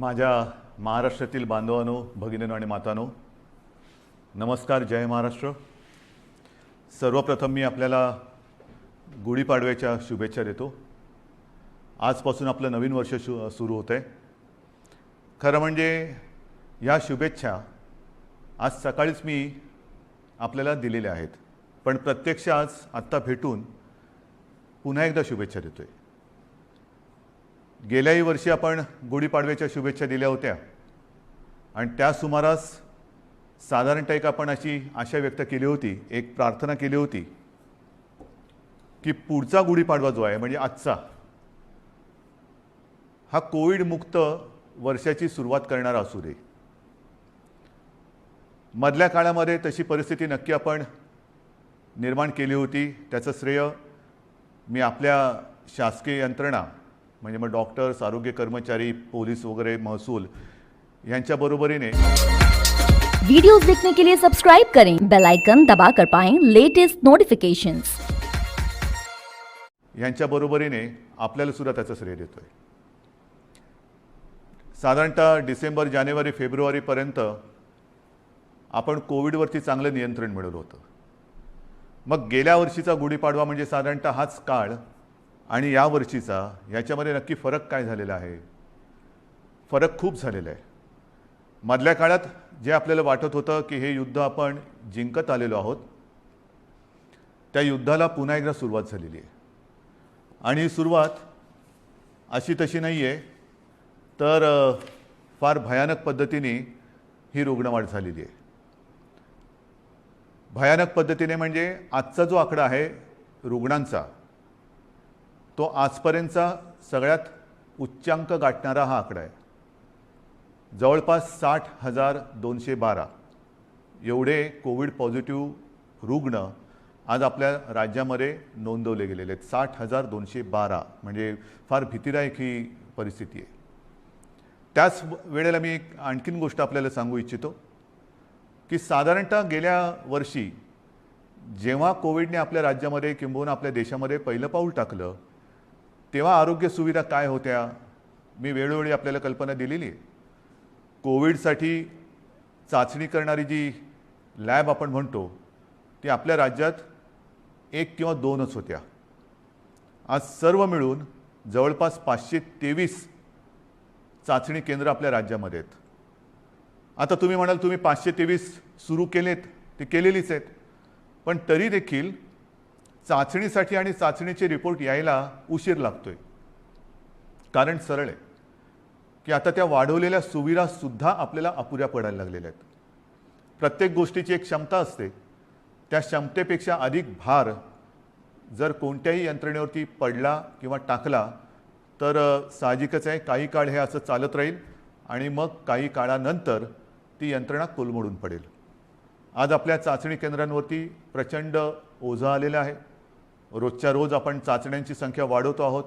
माझ्या महाराष्ट्रातील बांधवांनो, भगिनींनो आणि मातांनो, नमस्कार. जय महाराष्ट्र. सर्वप्रथम मी आपल्याला गुढीपाडव्याच्या शुभेच्छा देतो. आजपासून आपलं नवीन वर्ष सुरू होतं आहे. खरं म्हणजे या शुभेच्छा आज सकाळीच मी आपल्याला दिलेल्या आहेत, पण प्रत्यक्ष आज आत्ता भेटून पुन्हा एकदा शुभेच्छा देतो आहे. गेल्याही वर्षी आपण गुढीपाडव्याच्या शुभेच्छा दिल्या होत्या आणि त्या सुमारास साधारणतः एक आपण अशी आशा व्यक्त केली होती, एक प्रार्थना केली होती की पुढचा गुढीपाडवा जो आहे म्हणजे आजचा, हा कोविड मुक्त वर्षाची सुरुवात करणारा असू दे. मधल्या काळामध्ये तशी परिस्थिती नक्की आपण निर्माण केली होती. त्याचं श्रेय मी आपल्या शासकीय यंत्रणा म्हणजे मग डॉक्टर्स, आरोग्य कर्मचारी, पोलीस वगैरे, महसूल यांच्या बरोबरीने. वीडियोस देखने के लिए सब्सक्राइब करें, बेल आइकन दबाकर पाएं लेटेस्ट नोटिफिकेशंस. यांच्या बरोबरीने आपल्याला सुद्धा त्याचं श्रेय देतोय. साधारणतः डिसेंबर, जानेवारी, फेब्रुवारीपर्यंत आपण कोविडवरती चांगलं नियंत्रण मिळवलं होतं. मग गेल्या वर्षीचा गुढीपाडवा म्हणजे साधारणतः हाच काळ आणि या वर्षीचा, याच्यामध्ये नक्की फरक काय झालेला आहे? फरक खूप झालेला आहे. मधल्या काळात जे आपल्याला वाटत होतं की हे युद्ध आपण जिंकत आलेलो आहोत, त्या युद्धाला पुन्हा एकदा सुरुवात झालेली आहे. आणि ही सुरुवात अशी तशी नाही आहे, तर फार भयानक पद्धतीने ही रुग्णवाढ झालेली आहे. भयानक पद्धतीने म्हणजे आजचा जो आकडा आहे रुग्णांचा, तो आजपर्यंतचा सगळ्यात उच्चांक गाठणारा हा आकडा आहे. जवळपास 60,212 एवढे कोविड पॉझिटिव्ह रुग्ण आज आपल्या राज्यामध्ये नोंदवले गेलेले आहेत. 60,212 म्हणजे फार भीतीदायक ही परिस्थिती आहे. त्याच वेळेला मी एक आणखीन गोष्ट आपल्याला सांगू इच्छितो की साधारणतः गेल्या वर्षी जेव्हा कोविडने आपल्या राज्यामध्ये किंबहुना आपल्या देशामध्ये पहिलं पाऊल टाकलं, तेव्हा आरोग्य सुविधा काय होत्या मी वेळोवेळी आपल्याला कल्पना दिलेली आहे. कोविडसाठी चाचणी करणारी जी लॅब आपण म्हणतो ती आपल्या राज्यात 1 किंवा 2च होत्या. आज सर्व मिळून जवळपास 523 चाचणी केंद्र आपल्या राज्यामध्ये आहेत. आता तुम्ही म्हणाल तुम्ही 523 सुरू केलेत, ते केलेलीच आहेत, पण तरी देखील चाचणीसाठी आणि चाचणीचे रिपोर्ट यायला उशीर लागतोय. कारण सरळ आहे की आता त्या वाढवलेल्या सुविधासुद्धा आपल्याला अपुऱ्या पडायला लागलेल्या आहेत. प्रत्येक गोष्टीची एक क्षमता असते, त्या क्षमतेपेक्षा अधिक भार जर कोणत्याही यंत्रणेवरती पडला किंवा टाकला तर साहजिकच आहे काही काळ हे असं चालत राहील आणि मग काही काळानंतर ती यंत्रणा कोलमडून पडेल. आज आपल्या चाचणी केंद्रांवरती प्रचंड ओझं आलेलं आहे. रोजच्या रोज आपण चाचण्यांची संख्या वाढवतो आहोत.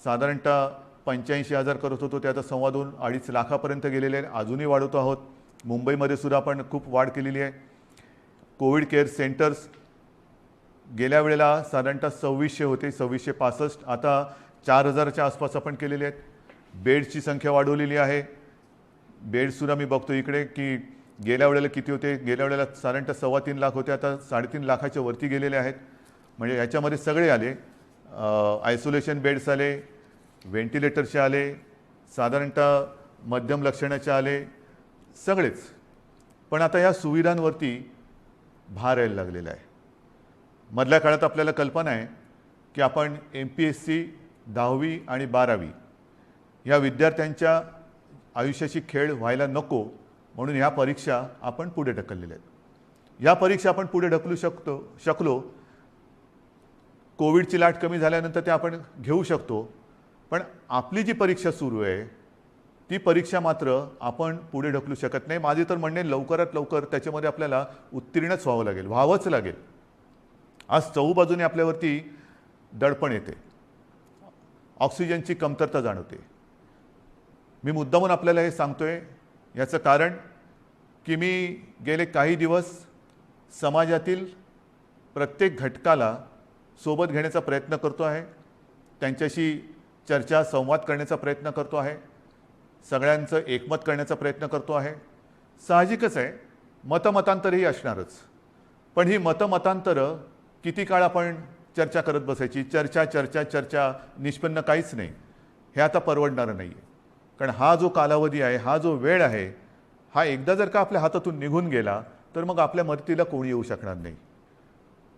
साधारणतः 85,000 करत होतो, ते आता 2.25-2.5 लाखापर्यंत गेलेले आहे. अजूनही वाढवतो आहोत. मुंबईमध्ये सुद्धा आपण खूप वाढ केलेली आहे. कोविड केअर सेंटर्स गेल्या वेळेला साधारणतः 2600 होते, 2665, आता 4000च्या आसपास आपण केलेले आहेत. बेड्सची संख्या वाढवलेली आहे. बेड्ससुद्धा मी बघतो इकडे की गेल्या वेळेला किती होते, गेल्या वेळेला साधारणतः 3.25 लाख होते, आता 3.5 लाखाच्या वरती गेलेले आहेत. म्हणजे याच्यामध्ये सगळे आले, आयसोलेशन बेड्स आले, व्हेंटिलेटरचे आले, साधारणतः मध्यम लक्षणाचे आले, सगळेच. पण आता या सुविधांवरती भार यायला लागलेला आहे. मधल्या काळात आपल्याला कल्पना आहे की आपण MPSC 10वी आणि 12वी या विद्यार्थ्यांच्या आयुष्याची खेळ व्हायला नको म्हणून ह्या परीक्षा आपण पुढे ढकललेल्या आहेत. या परीक्षा आपण पुढे ढकलू शकलो. कोविडची लाट कमी झाल्यानंतर ते आपण घेऊ शकतो, पण आपली जी परीक्षा सुरू आहे ती परीक्षा मात्र आपण पुढे ढकलू शकत नाही. माझे तर म्हणणे लवकरात लवकर त्याच्यामध्ये आपल्याला उत्तीर्णच व्हावंच लागेल. आज चहूबाजूने आपल्यावरती दडपण येते, ऑक्सिजनची कमतरता जाणवते. मी मुद्दामून आपल्याला हे सांगतोय याचं कारण की मी गेले काही दिवस समाजातील प्रत्येक घटकाला सोबत घेण्याचा प्रयत्न करतो आहे, त्यांच्याशी चर्चा संवाद करण्याचा प्रयत्न करतो आहे. सगळ्यांचं एकमत करण्याचा प्रयत्न करतो आहे. साहजिकच आहे, मतमतांतरही असणारच. पण ही मतमतांतरं किती काळ आपण चर्चा करत बसायची? चर्चा निष्पन्न काहीच नाही. हे आता परवडणारं नाही आहे. कारण हा जो कालावधी आहे, हा जो वेळ आहे, हा एकदा जर का आपल्या हातातून निघून गेला तर मग आपल्या मदतीला कोणी येऊ शकणार नाही.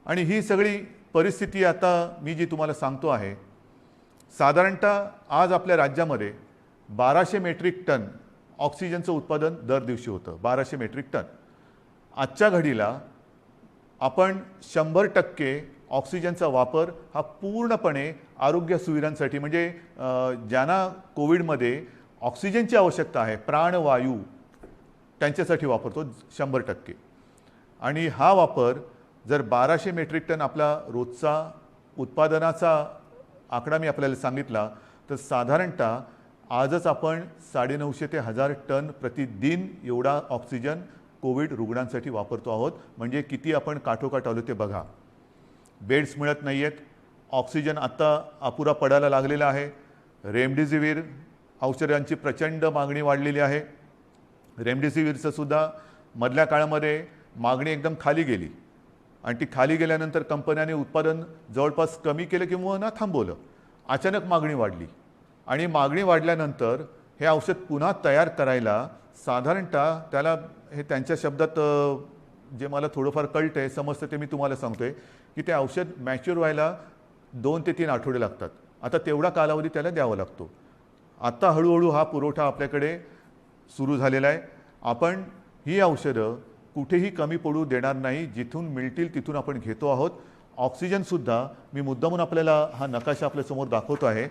आणि ही सगळी परिस्थिती आता मी जी तुम्हाला सांगतो आहे, साधारणतः आज आपल्या राज्यामध्ये 1200 मेट्रिक टन ऑक्सिजनचं उत्पादन दर दिवशी होतं. 1200 मेट्रिक टन. आजच्या घडीला आपण 100% ऑक्सिजनचा वापर हा पूर्णपणे आरोग्य सुविधांसाठी, म्हणजे ज्यांना कोविडमध्ये ऑक्सिजनची आवश्यकता आहे, प्राणवायू, त्यांच्यासाठी वापरतो 100%. आणि हा वापर जर 1200 मेट्रिक टन आपला रोजचा उत्पादनाचा आकडा मी आपल्याला सांगितला, तर साधारणतः आजच आपण 950 ते 1000 टन प्रतिदिन एवढा ऑक्सिजन कोविड रुग्णांसाठी वापरतो आहोत. म्हणजे किती आपण काठोकाठ आलो ते बघा. बेड्स मिळत नाही आहेत. ऑक्सिजन आत्ता अपुरा पडायला लागलेला आहे. रेमडेसिवीर औषधांची प्रचंड मागणी वाढलेली आहे. रेमडेसिवीरचं सुद्धा मधल्या काळामध्ये मागणी एकदम खाली गेली आणि ती खाली गेल्यानंतर कंपन्यांनी उत्पादन जवळपास कमी केलं किंवा ना थांबवलं. अचानक मागणी वाढली आणि मागणी वाढल्यानंतर हे औषध पुन्हा तयार करायला साधारणतः त्याला, हे त्यांच्या शब्दात जे मला थोडंफार कळतं आहे, समजतं ते मी तुम्हाला सांगतो आहे, की ते औषध मॅच्युअर व्हायला 2 ते 3 आठवडे लागतात. आता तेवढा कालावधी त्याला द्यावा लागतो. आत्ता हळूहळू हा पुरवठा आपल्याकडे सुरू झालेला आहे. आपण ही औषधं कुठेही कमी पडू देणार नाही. जिथून मिळतील तिथून आपण घेतो आहोत. ऑक्सिजनसुद्धा मी मुद्दामून आपल्याला हा नकाशा आपल्यासमोर दाखवतो आहे.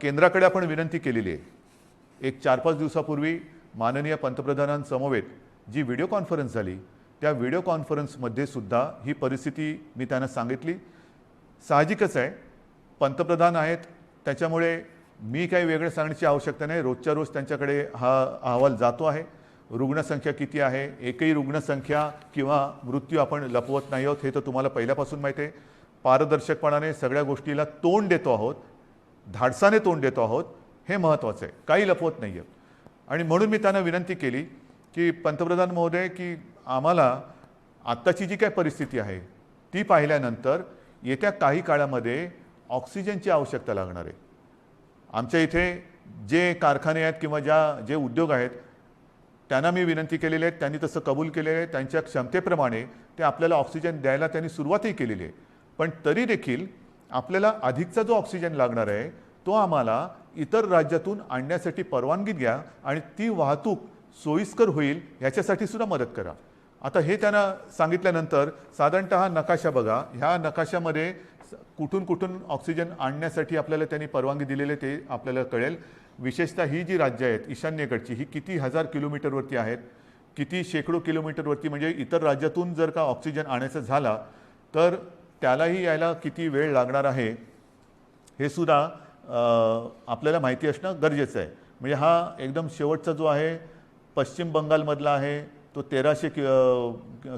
केंद्राकडे आपण विनंती केलेली आहे. एक 4-5 दिवसापूर्वी माननीय पंतप्रधानांसमवेत जी व्हिडिओ कॉन्फरन्स झाली, त्या व्हिडिओ कॉन्फरन्समध्ये सुद्धा ही परिस्थिती मी त्यांना सांगितली. साहजिकच आहे, पंतप्रधान आहेत, त्याच्यामुळे मी काही वेगळं सांगण्याची आवश्यकता नाही. रोजच्या रोज त्यांच्याकडे हा अहवाल जातो आहे. रुग्णसंख्या किती आहे, एकही रुग्णसंख्या किंवा मृत्यू आपण लपवत नाही आहोत, हे तर तुम्हाला पहिल्यापासून माहिती आहे. पारदर्शकपणाने सगळ्या गोष्टीला तोंड देतो आहोत, धाडसाने तोंड देतो आहोत, हे महत्त्वाचं आहे. काही लपवत नाही आहे. आणि म्हणून मी त्यांना विनंती केली की पंतप्रधान महोदय, की आम्हाला आत्ताची जी काय परिस्थिती आहे ती पाहिल्यानंतर येत्या काही काळामध्ये ऑक्सिजनची आवश्यकता लागणार आहे. आमच्या इथे जे कारखाने आहेत किंवा जे उद्योग आहेत त्यांना मी विनंती केलेली आहे, त्यांनी तसं कबूल केलेलं आहे. त्यांच्या क्षमतेप्रमाणे ते आपल्याला ऑक्सिजन द्यायला त्यांनी सुरुवातही केलेली आहे. पण तरी देखील आपल्याला अधिकचा जो ऑक्सिजन लागणार आहे तो आम्हाला इतर राज्यातून आणण्यासाठी परवानगी द्या आणि ती वाहतूक सोयीस्कर होईल ह्याच्यासाठी सुद्धा मदत करा. आता हे त्यांना सांगितल्यानंतर साधारणतः हा नकाशा बघा. ह्या नकाशामध्ये कुठून कुठून ऑक्सिजन आणण्यासाठी आपल्याला त्यांनी परवानगी दिलेली ते आपल्याला कळेल. विशेषतः ही जी राज्य आहेत ईशान्येकडची, ही किती हजार किलोमीटरवरती आहेत, किती शेकडो किलोमीटरवरती. म्हणजे इतर राज्यातून जर का ऑक्सिजन आणायचं झाला तर त्यालाही यायला किती वेळ लागणार आहे हे सुद्धा आपल्याला माहिती असणं गरजेचं आहे. म्हणजे हा एकदम शेवटचा जो आहे पश्चिम बंगालमधला आहे, तो 1300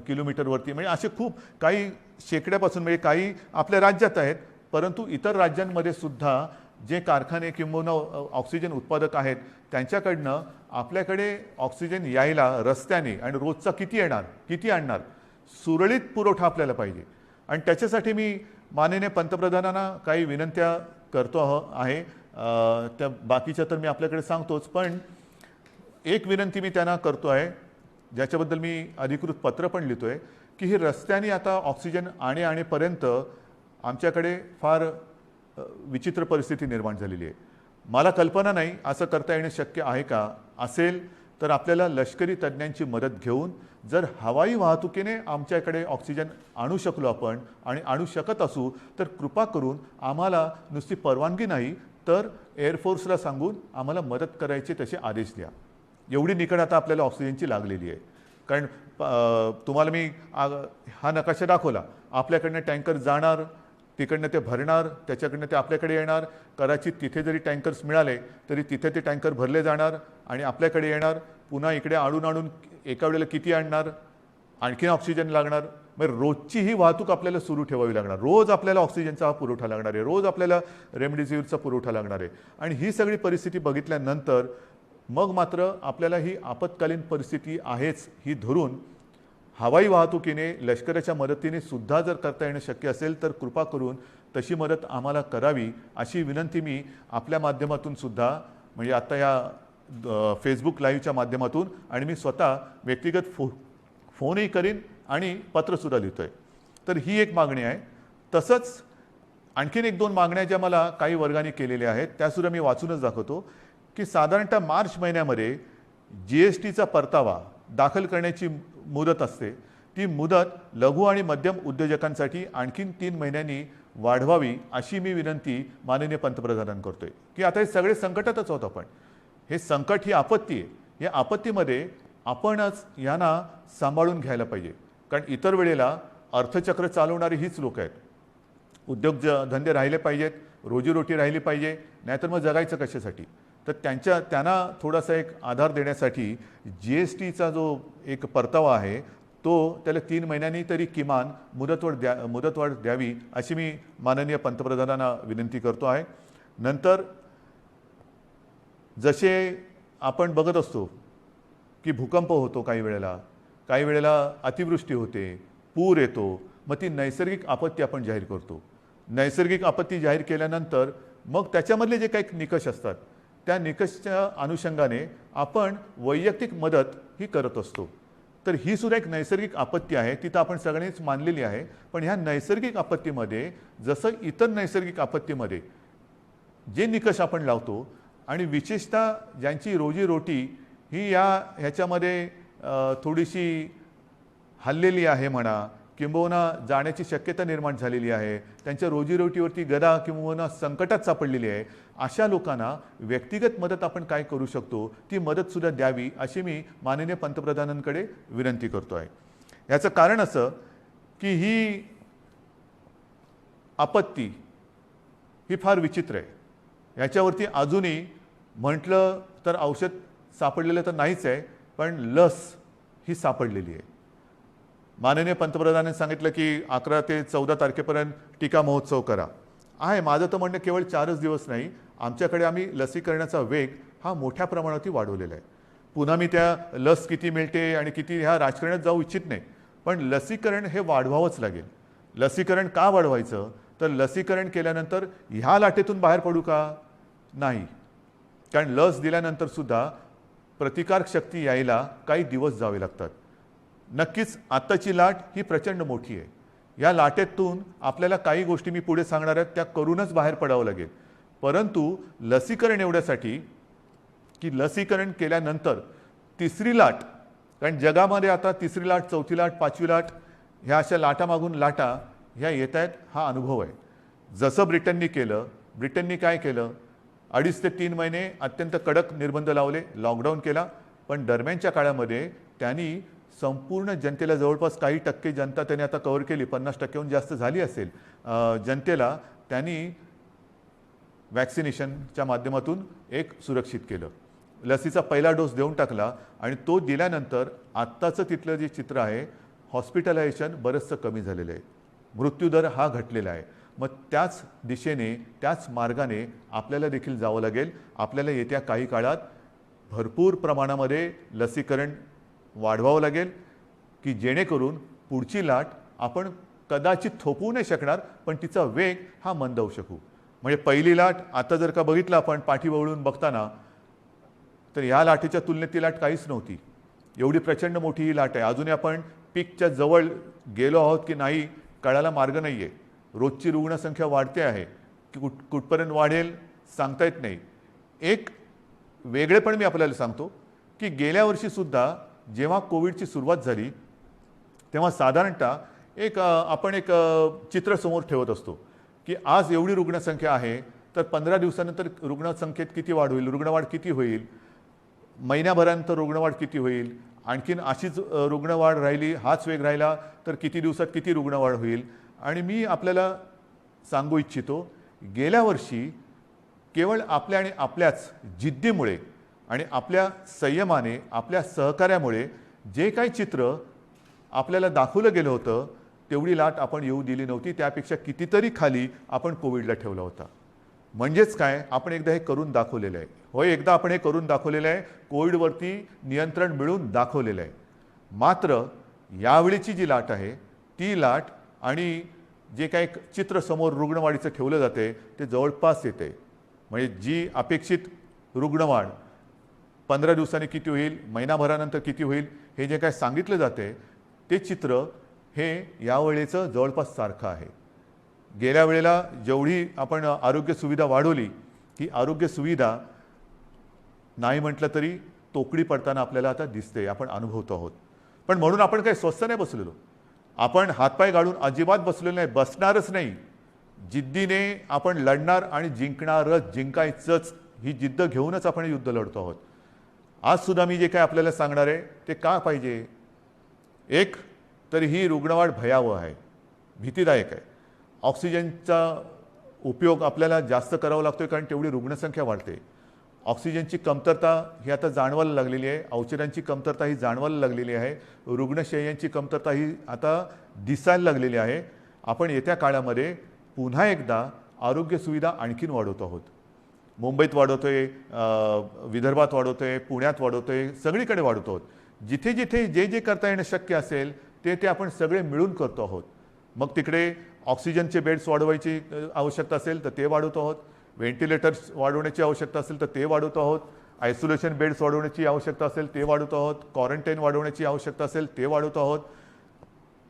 किलोमीटरवरती. म्हणजे असे खूप काही शेकड्यापासून, म्हणजे काही आपल्या राज्यात आहेत, परंतु इतर राज्यांमध्ये सुद्धा जे कारखाने किंवा ऑक्सिजन उत्पादक आहेत त्यांच्याकडनं आपल्याकडे ऑक्सिजन यायला रस्त्याने आणि रोजचा किती येणार, किती आणणार, सुरळीत पुरवठा आपल्याला पाहिजे. आणि त्याच्यासाठी मी माननीय पंतप्रधानांना काही विनंत्या करतो आहे. त्या बाकीच्या तर मी आपल्याकडे सांगतोच, पण एक विनंती मी त्यांना करतो आहे, ज्याच्याबद्दल मी अधिकृत पत्र पण लिहितो आहे, की ही रस्त्याने आता ऑक्सिजन आणेपर्यंत आमच्याकडे फार विचित्र परिस्थिती निर्माण झालेली आहे. मला कल्पना नाही असं करता येणं शक्य आहे का. असेल तर आपल्याला लष्करी तज्ज्ञांची मदत घेऊन जर हवाई वाहतुकीने आमच्याकडे ऑक्सिजन आणू शकलो आपण आणि आणू शकत असू तर कृपा करून आम्हाला नुसती परवानगी नाही तर एअरफोर्सला सांगून आम्हाला मदत करायचे तसे आदेश द्या. एवढी निकड आता आपल्याला ऑक्सिजनची लागलेली आहे. कारण तुम्हाला मी हा नकाशा दाखवला. आपल्याकडनं टँकर जाणार, तिकडनं ते भरणार, त्याच्याकडनं ते आपल्याकडे येणार. कदाचित तिथे जरी टँकर्स मिळाले तरी तिथे ते टँकर भरले जाणार आणि आपल्याकडे येणार. पुन्हा इकडे आणून एका वेळेला किती आणणार, आणखीन ऑक्सिजन लागणार. मग रोजची ही वाहतूक आपल्याला सुरू ठेवावी लागणार. रोज आपल्याला ऑक्सिजनचा हा पुरवठा लागणार आहे, रोज आपल्याला रेमडेसिवीरचा पुरवठा लागणार आहे. आणि ही सगळी परिस्थिती बघितल्यानंतर मग मात्र आपल्याला ही आपत्कालीन परिस्थिती आहेच ही धरून हवाई वाहतुकीने लष्कराच्या मदतीने सुद्धा जर करता येणं शक्य असेल तर कृपा करून तशी मदत आम्हाला करावी अशी विनंती मी आपल्या माध्यमातून सुद्धा म्हणजे आता या फेसबुक लाईव्हच्या माध्यमातून आणि मी स्वतः व्यक्तिगत फोनही करीन आणि पत्रसुद्धा लिहितो आहे. तर ही एक मागणी आहे. तसंच आणखीन एक दोन मागण्या ज्या मला काही वर्गाने केलेल्या आहेत त्यासुद्धा मी वाचूनच दाखवतो की साधारणतः मार्च महिन्यामध्ये GSTचा परतावा दाखल करण्याची मुदत असते. ती मुदत लघु आणि मध्यम उद्योजकांसाठी आणखीन 3 महिन्यांनी वाढवावी अशी मी विनंती माननीय पंतप्रधानांना करतोय की आता हे सगळे संकटातच आहोत आपण. हे संकट ही आपत्ती आहे. या आपत्तीमध्ये आपणच यांना सांभाळून घ्यायला पाहिजे. कारण इतर वेळेला अर्थचक्र चालवणारी हीच लोक आहेत. धंदे राहिले पाहिजेत, रोजीरोटी राहिली पाहिजे, नाहीतर मग जगायचं कशासाठी. तर त्यांना थोडासा एक आधार देण्यासाठी GSTचा जो एक परतावा आहे तो त्याला 3 महिन्यांनी तरी किमान मुदतवाढ द्यावी अशी मी माननीय पंतप्रधानांना विनंती करतो आहे. नंतर जसे आपण बघत असतो की भूकंप होतो, काही वेळेला अतिवृष्टी होते, पूर येतो, मग ती नैसर्गिक आपत्ती आपण जाहीर करतो. नैसर्गिक आपत्ती जाहीर केल्यानंतर मग त्याच्यामधले जे काही निकष असतात त्या निकषच्या अनुषंगाने आपण वैयक्तिक मदत ही करत असतो. तर ही सुद्धा एक नैसर्गिक आपत्ती आहे, ती तर आपण सगळ्यांनीच मानलेली आहे. पण ह्या नैसर्गिक आपत्तीमध्ये जसं इतर नैसर्गिक आपत्तीमध्ये जे निकष आपण लावतो आणि विशेषतः ज्यांची रोजीरोटी ही ह्याच्यामध्ये थोडीशी हल्लेली आहे म्हणा किंबहुना जाण्याची शक्यता निर्माण झालेली आहे, त्यांच्या रोजीरोटीवरती गदा किंबहुना संकटात सापडलेली आहे, अशा लोकांना व्यक्तिगत मदत आपण काय करू शकतो ती मदतसुद्धा द्यावी अशी मी माननीय पंतप्रधानांकडे विनंती करतो आहे. याचं कारण असं की ही आपत्ती ही फार विचित्र आहे. याच्यावरती अजूनही म्हटलं तर औषध सापडलेलं तर नाहीच आहे, पण लस ही सापडलेली आहे. माननीय पंतप्रधानांनी सांगितलं की 11 ते 14 तारखेपर्यंत टीका महोत्सव करा. आहे माझं तर म्हणणं केवळ 4च दिवस नाही, आमच्याकडे आम्ही लसीकरणाचा वेग हा मोठ्या प्रमाणावरती वाढवलेला आहे. पुन्हा मी त्या लस किती मिळते आणि किती ह्या राजकारणात जाऊ इच्छित नाही, पण लसीकरण हे वाढवावंच लागेल. लसीकरण का वाढवायचं तर लसीकरण केल्यानंतर ह्या लाटेतून बाहेर पडू का नाही, कारण लस दिल्यानंतर सुद्धा प्रतिकारक शक्ती यायला काही दिवस जावे लागतात. नक्कीच आत्ताची लाट ही प्रचंड मोठी आहे. या लाटेतून आपल्याला काही गोष्टी मी पुढे सांगणार आहेत त्या करूनच बाहेर पडावं लागेल. परंतु लसीकरण एवढ्यासाठी की लसीकरण केल्यानंतर तिसरी लाट, कारण जगामध्ये आता तिसरी लाट, चौथी लाट, पाचवी लाट ह्या अशा लाटामागून लाटा ह्या येत आहेत, हा अनुभव आहे. जसं ब्रिटननी काय केलं 2.5 ते 3 महिने अत्यंत कडक निर्बंध लावले, लॉकडाऊन केला. पण दरम्यानच्या काळामध्ये त्यांनी संपूर्ण जनतेला जवळपास काही टक्के जनता त्यांनी आता कव्हर केली, 50%हून जास्त झाली असेल जनतेला त्यांनी वॅक्सिनेशनच्या माध्यमातून एक सुरक्षित केलं. लसीचा पहिला डोस देऊन टाकला आणि तो दिल्यानंतर आत्ताचं तिथलं जे चित्र आहे हॉस्पिटलायझेशन बरंचसं कमी झालेलं आहे, मृत्यूदर हा घटलेला आहे. मग त्याच दिशेने त्याच मार्गाने आपल्याला देखील जावं लागेल. आपल्याला येत्या काही काळात भरपूर प्रमाणामध्ये लसीकरण वाढवावं लागेल की जेणेकरून पुढची लाट आपण कदाचित थोपवू नाही शकणार, पण तिचा वेग हा मंदावू शकू. म्हणजे पहिली लाट आता जर का बघितलं आपण पाठीवळून बघताना तर ह्या लाटेच्या तुलनेत ती लाट काहीच नव्हती. एवढी प्रचंड मोठी ही लाट आहे. अजूनही आपण पीकच्या जवळ गेलो आहोत की नाही कळायला मार्ग नाही आहे. रोजची रुग्णसंख्या वाढते आहे की कुठपर्यंत वाढेल सांगता येत नाही. एक वेगळेपण मी आपल्याला सांगतो की गेल्या वर्षीसुद्धा जेव्हा कोविडची सुरुवात झाली तेव्हा साधारणतः आपण एक चित्र समोर ठेवत असतो की आज एवढी रुग्णसंख्या आहे तर 15 दिवसानंतर रुग्णसंख्येत किती वाढ होईल, रुग्णवाढ किती होईल, महिन्याभरानंतर रुग्णवाढ किती होईल, आणखीन अशीच रुग्णवाढ राहिली, हाच वेग राहिला तर किती दिवसात किती रुग्णवाढ होईल. आणि मी आपल्याला सांगू इच्छितो गेल्या वर्षी केवळ आपल्या आणि आपल्याच जिद्दीमुळे आणि आपल्या संयमाने, आपल्या सहकार्यामुळे जे काही चित्र आपल्याला दाखवलं गेलं होतं तेवढी लाट आपण येऊ दिली नव्हती. त्यापेक्षा कितीतरी खाली आपण कोविडला ठेवला होता. म्हणजेच काय, आपण एकदा हे करून दाखवलेलं आहे. होय, एकदा आपण हे करून दाखवलेलं आहे, कोविडवरती नियंत्रण मिळवून दाखवलेलं आहे. मात्र यावेळीची जी लाट आहे ती लाट आणि जे काही चित्र समोर रुग्णवाढीचं ठेवलं जाते ते जवळपास येते. म्हणजे जी अपेक्षित रुग्णवाढ 15 दिवसांनी किती होईल, महिनाभरानंतर किती होईल, हे जे काय सांगितलं जाते ते चित्र हे यावेळेचं जवळपास सारखं आहे. गेल्या वेळेला जेवढी आपण आरोग्य सुविधा वाढवली, ही आरोग्य सुविधा नाही म्हटलं तरी तोकडी पडताना आपल्याला आता दिसते, आपण अनुभवतो आहोत. पण म्हणून आपण काही स्वस्थ नाही बसलेलो, आपण हातपाय गाळून अजिबात बसलेलो नाही, बसणारच नाही. जिद्दीने आपण लढणार आणि जिंकणारच, जिंकायचंच ही जिद्द घेऊनच आपण युद्ध लढतो आहोत. आज सुद्धा मी जे काय आपल्याला सांगणार आहे ते का पाहिजे. एक तर ही रुग्णवाढ भयावह आहे, भीतीदायक आहे. ऑक्सिजनचा उपयोग आपल्याला जास्त करावा लागतोय कारण तेवढी रुग्णसंख्या वाढते. ऑक्सिजनची कमतरता ही आता जाणवायला लागलेली आहे, औषधांची कमतरता ही जाणवायला लागलेली आहे, रुग्णशय्यांची कमतरता ही आता दिसायला लागलेली आहे. आपण येत्या काळामध्ये पुन्हा एकदा आरोग्य सुविधा आणखीन वाढवतो आहोत. मुंबईत वाढवतोय, विदर्भात वाढवतोय, पुण्यात वाढवतोय, सगळीकडे वाढवतो आहोत. जिथे जिथे जे जे करता येणं शक्य असेल ते आपण सगळे मिळून करतो आहोत. मग तिकडे ऑक्सिजनचे बेड्स वाढवायची आवश्यकता असेल तर ते वाढवतो आहोत, व्हेंटिलेटर्स वाढवण्याची आवश्यकता असेल तर ते वाढवतो आहोत, आयसोलेशन बेड्स वाढवण्याची आवश्यकता असेल ते वाढवतो आहोत, क्वारंटाईन वाढवण्याची आवश्यकता असेल ते वाढवतो आहोत.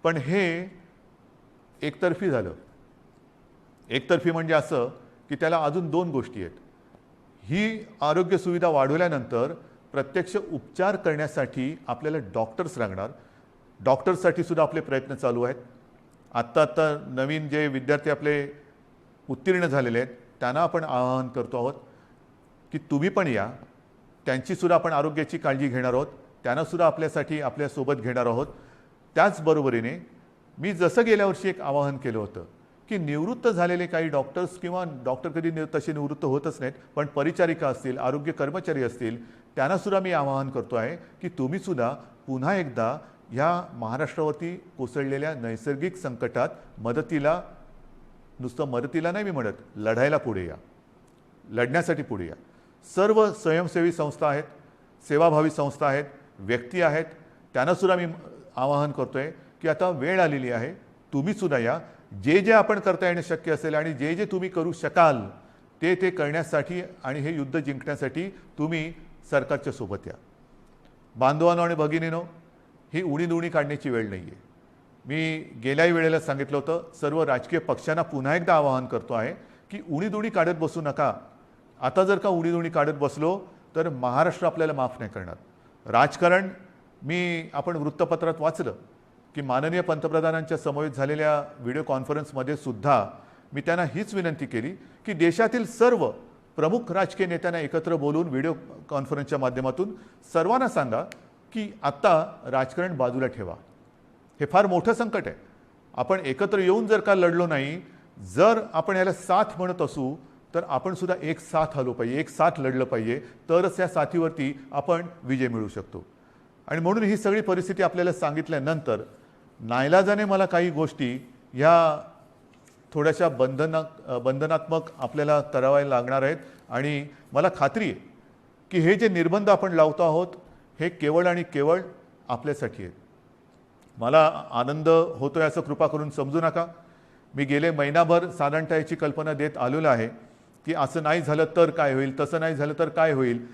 पण हे एकतर्फी झालं. एकतर्फी म्हणजे असं की त्याला अजून दोन गोष्टी आहेत. ही आरोग्य सुविधा वाढवल्यानंतर प्रत्यक्ष उपचार करण्यासाठी आपल्याला डॉक्टर्स लागणार. डॉक्टर्ससाठी सुद्धा आपले प्रयत्न चालू आहेत. आत्ता नवीन जे विद्यार्थी आपले उत्तीर्ण झालेले आहेत त्यांना आपण आवाहन करतो आहोत की तुम्ही पण या. त्यांचीसुद्धा आपण आरोग्याची काळजी घेणार आहोत, त्यांनासुद्धा आपल्यासाठी आपल्यासोबत घेणार आहोत. त्याचबरोबरीने मी जसं गेल्या वर्षी एक आवाहन केलं होतं की निवृत्त झालेले काही डॉक्टर्स किंवा डॉक्टर कधी तसे निवृत्त होतच नाहीत, पण परिचारिका असतील, आरोग्य कर्मचारी असतील, त्यांनासुद्धा मी आवाहन करतो आहे की तुम्हीसुद्धा पुन्हा एकदा ह्या महाराष्ट्रावरती कोसळलेल्या नैसर्गिक संकटात मदतीला, नुसतं मदतीला नाही मी म्हणत, लढायला पुढे या, लढण्यासाठी पुढे या. सर्व स्वयंसेवी संस्था आहेत, सेवाभावी संस्था आहेत, व्यक्ती आहेत, त्यांनासुद्धा मी आवाहन करतो आहे की आता वेळ आलेली आहे, तुम्हीसुद्धा या. जे जे आपण करता येणं शक्य असेल आणि जे जे तुम्ही करू शकाल ते करण्यासाठी आणि हे युद्ध जिंकण्यासाठी तुम्ही सरकारच्या सोबत या. बांधवांनो आणि भगिनीनो, ही उणीधुणी काढण्याची वेळ नाही आहे. मी गेल्याही वेळेला सांगितलं होतं, सर्व राजकीय पक्षांना पुन्हा एकदा आवाहन करतो आहे की उणीधुणी काढत बसू नका. आता जर का उणीधुणी काढत बसलो तर महाराष्ट्र आपल्याला माफ नाही करणार. राजकारण आपण वृत्तपत्रात वाचलं की माननीय पंतप्रधानांच्या समवेत झालेल्या व्हिडिओ कॉन्फरन्समध्ये सुद्धा मी त्यांना हीच विनंती केली की देशातील सर्व प्रमुख राजकीय नेत्यांना एकत्र बोलून व्हिडिओ कॉन्फरन्सच्या माध्यमातून सर्वांना सांगा की आत्ता राजकारण बाजूला ठेवा. हे फार मोठं संकट आहे. आपण एकत्र येऊन जर का लढलो नाही, जर आपण याला साथ म्हणत असू तर आपण सुद्धा एक साथ आलो पाहिजे, एक साथ लढलं पाहिजे, तरच या साथीवरती आपण विजय मिळवू शकतो. आणि म्हणून ही सगळी परिस्थिती आपल्याला सांगितल्यानंतर नाईलाजाने मला काही गोष्टी ह्या थोड्याशा बंधनात्मक आपल्याला करावायला लागणार आहेत. आणि मला खात्री आहे की हे जे निर्बंध आपण लावतो आहोत हे केवळ आणि केवळ आपल्यासाठी आहेत. मला आनंद होतोय असं कृपा करून समजू नका. मी गेले महिनाभर साधारणतः याची कल्पना देत आलेलो आहे की असं नाही झालं तर काय होईल, तसं नाही झालं तर काय होईल.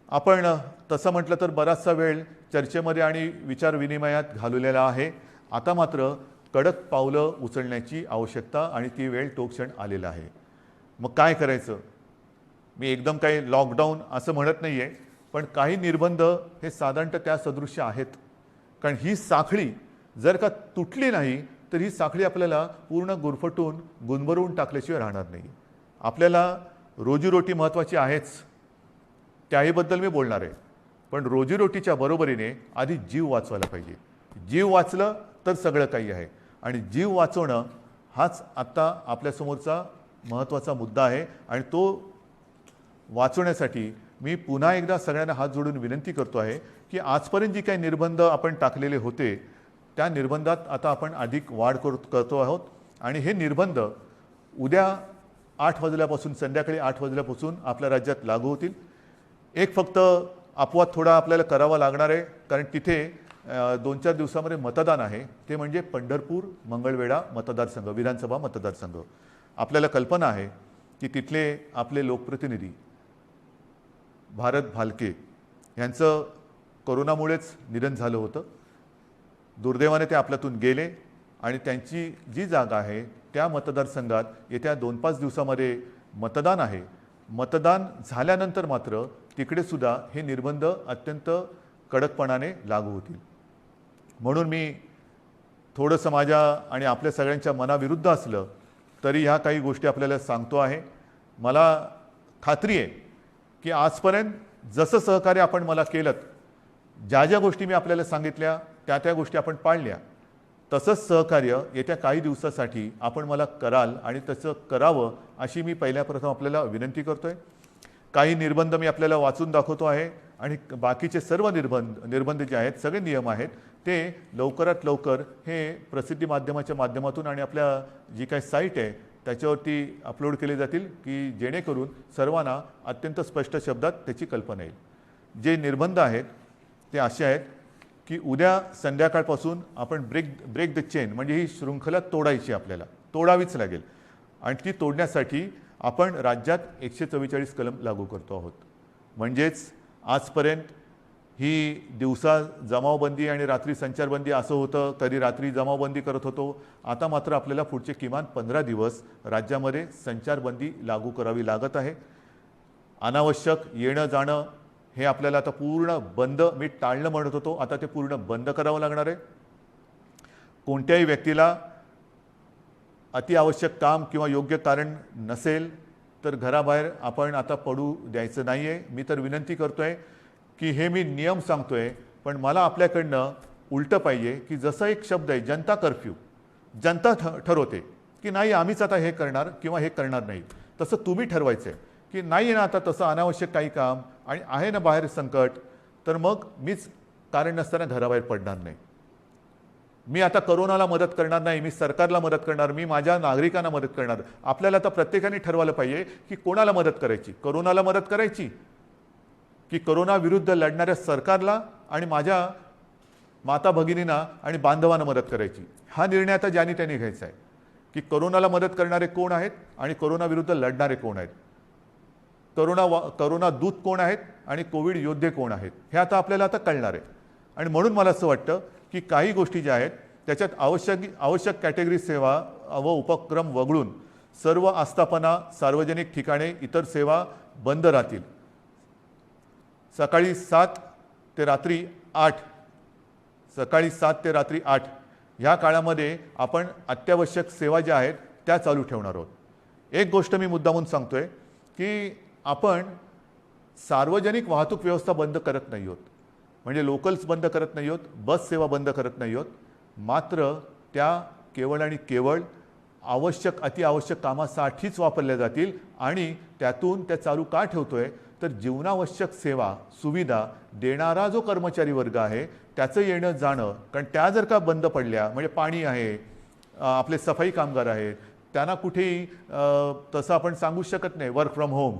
आपण तसं म्हटलं तर बराचसा वेळ चर्चेमध्ये आणि विचारविनिमयात घालवलेला आहे. आता मात्र कडक पावलं उचलण्याची आवश्यकता आणि ती वेळ तो क्षण आलेला आहे. मग काय करायचं. मी एकदम काही लॉकडाऊन असं म्हणत नाही आहे, पण काही निर्बंध हे साधारणतः त्या सदृश्य आहेत. कारण ही साखळी जर का तुटली नाही तर ही साखळी आपल्याला पूर्ण गुरफटून गुंबरून टाकल्याशिवाय राहणार नाही. आपल्याला रोजीरोटी महत्त्वाची आहेच, त्याहीबद्दल मी बोलणार आहे. पण रोजीरोटीच्या बरोबरीने आधी जीव वाचवायला पाहिजे. जीव वाचलं तर सगळं काही आहे. आणि जीव वाचवणं हाच आत्ता आपल्यासमोरचा महत्त्वाचा मुद्दा आहे. आणि तो वाचवण्यासाठी मी पुन्हा एकदा सगळ्यांना हात जोडून विनंती करतो आहे की आजपर्यंत जी काही निर्बंध आपण टाकलेले होते त्या निर्बंधात आता आपण अधिक वाढ करतो आहोत. आणि हे निर्बंध उद्या 8 वाजल्यापासून संध्याकाळी 8 वाजल्यापासून आपल्या राज्यात लागू होतील. एक फक्त अपवाद थोडा आपल्याला करावा लागणार आहे, कारण तिथे 2-4 दिवसामध्ये मतदान आहे. ते म्हणजे पंढरपूर मंगळवेढा मतदारसंघ, विधानसभा मतदारसंघ. आपल्याला कल्पना आहे की तिथले आपले लोकप्रतिनिधी भारत भालके यांचं कोरोनामुळेच निधन झालं होतं. दुर्दैवाने ते आपल्यातून गेले आणि त्यांची जी जागा आहे त्या मतदारसंघात येत्या 2-5 दिवसामध्ये मतदान आहे. मतदान झाल्यानंतर मात्र तिकडे सुद्धा हे निर्बंध अत्यंत कडकपणाने लागू होतील. म्हणून मी थोडंसं माझ्या आणि आपल्या सगळ्यांच्या मनाविरुद्ध असलं तरी ह्या काही गोष्टी आपल्याला सांगतो आहे. मला खात्री आहे की आजपर्यंत जसं सहकार्य आपण मला केलं, ज्या ज्या गोष्टी मी आपल्याला सांगितल्या त्या गोष्टी आपण पाळल्या, तसंच सहकार्य येत्या काही दिवसासाठी आपण मला कराल आणि तसं करावं अशी मी पहिल्या प्रथम आपल्याला विनंती करतोय. काही निर्बंध मी आपल्याला वाचून दाखवतो आहे आणि बाकीचे सर्व निर्बंध जे आहेत, सगळे नियम आहेत, ते लवकरात लवकर हे प्रसिद्धी माध्यमाच्या माध्यमातून आणि आपल्या जी काही साईट आहे त्याच्यावरती अपलोड केले जातील की जेणेकरून सर्वांना अत्यंत स्पष्ट शब्दात त्याची कल्पना येईल. जे निर्बंध आहेत ते असे आहेत की उद्या संध्याकाळपासून आपण ब्रेक द चेन म्हणजे ही शृंखला तोडायची, आपल्याला तोडावीच लागेल. आणि ती तोडण्यासाठी आपण राज्यात 144 कलम लागू करतो आहोत. म्हणजेच आजपर्यंत ही दिवसा जमावबंदी आणि रात्री संचारबंदी असं होतं, कधी रात्री जमावबंदी करत होतो. आता मात्र आपल्याला पुढचे किमान 15 दिवस राज्यामध्ये संचारबंदी लागू करावी लागत आहे. अनावश्यक येणं जाणं हे आपल्याला आता पूर्ण बंद, मी टाळणं म्हणत होतो, आता ते पूर्ण बंद करावं लागणार आहे. कोणत्याही व्यक्तीला अतिआवश्यक काम किंवा योग्य कारण नसेल तर घराबाहेर आपण आता पडू द्यायचं नाही आहे. मी तर विनंती करतो आहे की हे मी नियम सांगतो आहे, पण मला आपल्याकडनं उलटं पाहिजे की जसं एक शब्द आहे जनता कर्फ्यू, जनता ठरवते की नाही आम्हीच आता हे करणार किंवा हे करणार नाही, तसं तुम्ही ठरवायचं आहे की नाही ना आता तसं अनावश्यक काही काम आणि आहे ना बाहेर संकट, तर मग मीच कारण नसताना घराबाहेर पडणार नाही. मी आता करोनाला मदत करणार नाही, मी सरकारला मदत करणार, मी माझ्या नागरिकांना मदत करणार. आपल्याला आता प्रत्येकाने ठरवलं पाहिजे की कोणाला मदत करायची, करोनाला मदत करायची की करोना विरुद्ध लढणाऱ्या सरकारला आणि माझ्या माता भगिनींना आणि बांधवांना मदत करायची. हा निर्णय आता ज्याने त्यांनी घ्यायचा आहे की करोनाला मदत करणारे कोण आहेत आणि करोना विरुद्ध लढणारे कोण आहेत, करोना दूत कोण आहेत आणि कोविड योद्धे कोण आहेत, हे आता आपल्याला आता कळणार आहे. आणि म्हणून मला असं वाटतं की काही गोष्टी ज्या आहेत त्याच्यात आवश्यक कॅटेगरी सेवा व उपक्रम वगळून सर्व आस्थापना, सार्वजनिक ठिकाणे, इतर सेवा बंद राहतील. सकाळी 7 ते रात्री 8 ह्या काळामध्ये आपण अत्यावश्यक सेवा ज्या आहेत त्या चालू ठेवणार आहोत. एक गोष्ट मी मुद्दामून सांगतोय की आपण सार्वजनिक वाहतूक व्यवस्था बंद करत नाही आहोत, म्हणजे लोकल्स बंद करत नाही आहोत, बस सेवा बंद करत नाही आहोत. मात्र त्या केवळ आणि केवळ अतिआवश्यक कामासाठीच वापरल्या जातील. आणि त्यातून त्या चालू का ठेवतोय तर जीवनावश्यक सेवा सुविधा देणारा जो कर्मचारी वर्ग आहे त्याचं येणं जाणं, कारण त्या जर का बंद पडल्या म्हणजे पाणी आहे, आपले सफाई कामगार आहेत, त्यांना कुठेही तसं आपण सांगू शकत नाही वर्क फ्रॉम होम,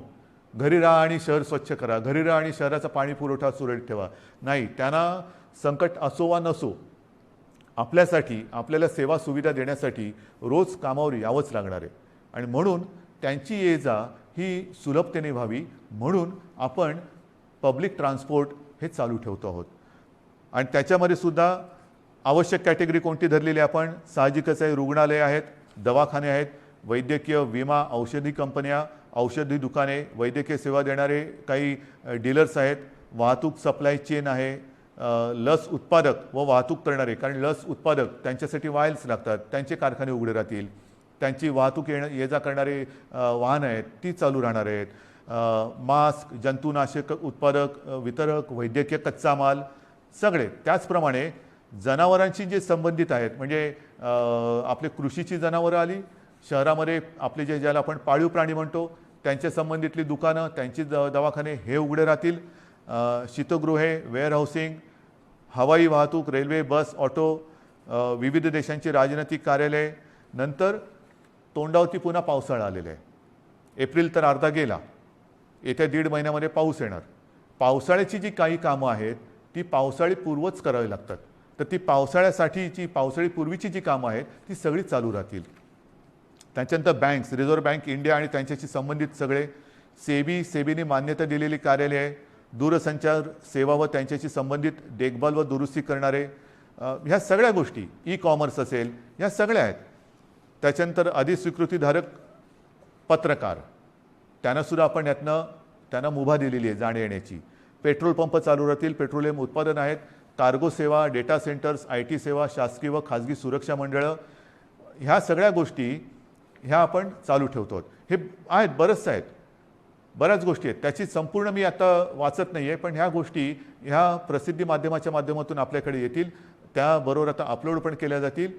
घरी राहा आणि शहर स्वच्छ करा, घरी राहा आणि शहराचा पाणी पुरवठा सुरळीत ठेवा. नाही, त्यांना संकट असो वा नसो आपल्यासाठी, आपल्याला सेवा सुविधा देण्यासाठी रोज कामावर यावंच लागणार आहे. आणि म्हणून त्यांची ये जा ही सुलभतेने व्हावी म्हणून आपण पब्लिक ट्रान्सपोर्ट हे चालू ठेवतो आहोत. आणि त्याच्यामध्ये सुद्धा आवश्यक कॅटेगरी कोणती धरलेली आपण साहजिकच आहे, रुग्णालय आहेत, दवाखाने आहेत, वैद्यकीय, विमा, औषधी कंपन्या, औषधी दुकाने, वैद्यकीय सेवा देणारे काही डीलर्स आहेत, वाहतूक सप्लाय चेन आहे, लस उत्पादक व वाहतूक करणारे, कारण लस उत्पादक त्यांच्यासाठी वायल्स लागतात, त्यांचे कारखाने उघडे राहतील, त्यांची वाहतूक ये जा करणारे वाहन आहेत ती चालू राहणार आहेत, मास्क, जंतुनाशक उत्पादक, वितरक, वैद्यकीय कच्चा माल सगळे. त्याचप्रमाणे जनावरांशी जे संबंधित आहेत म्हणजे आपले कृषीची जनावरं आली, शहरामध्ये आपले ज्याला आपण पाळीव प्राणी म्हणतो त्यांच्या संबंधितली दुकानं, त्यांची दवाखाने हे उघडे राहतील. शीतगृहे, वेअरहाऊसिंग, हवाई वाहतूक, रेल्वे, बस, ऑटो, विविध देशांची राजनैतिक कार्यालय. नंतर तोंडावरती पुन्हा पावसाळा आलेला आहे. एप्रिल तर अर्धा गेला, येत्या 1.5 महिन्यामध्ये पाऊस येणार. पावसाळ्याची जी काही कामं आहेत ती पावसाळीपूर्वच करावी लागतात. तर ती पावसाळ्यासाठीची पावसाळीपूर्वीची जी कामं आहेत ती सगळी चालू राहतील. त्याच्यानंतर बँक्स, रिझर्व्ह बँक इंडिया आणि त्यांच्याशी संबंधित सगळे सेबीने मान्यता दिलेली कार्यालय आहे, दूरसंचार सेवा व त्यांच्याशी संबंधित देखभाल व दुरुस्ती करणारे, ह्या सगळ्या गोष्टी, ई कॉमर्स असेल, ह्या सगळ्या आहेत. त्याच्यानंतर अधिस्वीकृतीधारक पत्रकार, त्यांनासुद्धा आपण यातनं त्यांना मुभा दिलेली आहे जाण्या येण्याची. पेट्रोल पंप चालू राहतील, पेट्रोलियम उत्पादन आहेत, कार्गो सेवा, डेटा सेंटर्स, IT सेवा, शासकीय व खाजगी सुरक्षा मंडळं, ह्या सगळ्या गोष्टी ह्या आपण चालू ठेवतो. हे आहेत, बरंचसं आहेत, बऱ्याच गोष्टी आहेत. त्याची संपूर्ण मी आता वाचत नाही आहे, पण ह्या गोष्टी ह्या प्रसिद्धी माध्यमाच्या माध्यमातून आपल्याकडे येतील. त्याबरोबर आता अपलोड पण केल्या जातील.